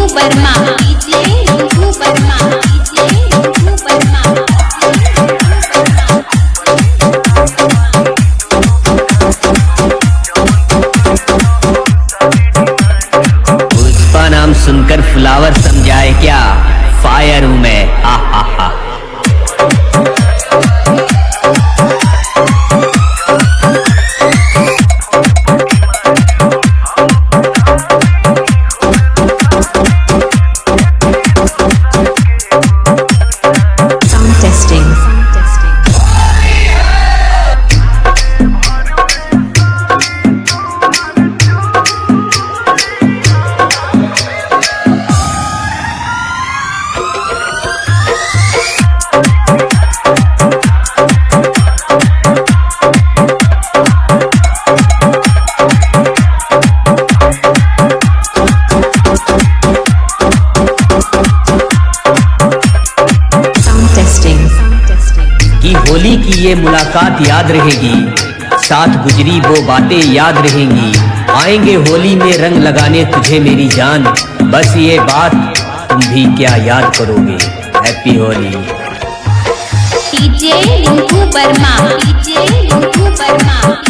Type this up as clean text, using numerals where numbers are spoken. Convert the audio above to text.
Verma, DJ Rinku Verma, DJ Rinku Verma. Pushpa नाम सुनकर flower समझाए क्या? फायर हूँ मैं, हा हा हा। Testing. कि होली की ये मुलाकात याद रहेगी, साथ गुजरी वो बातें याद रहेंगी। आएंगे होली में रंग लगाने तुझे मेरी जान, बस ये बात तुम भी क्या याद करोगे। Happy Holi. DJ Rinku Verma, DJ Rinku Verma.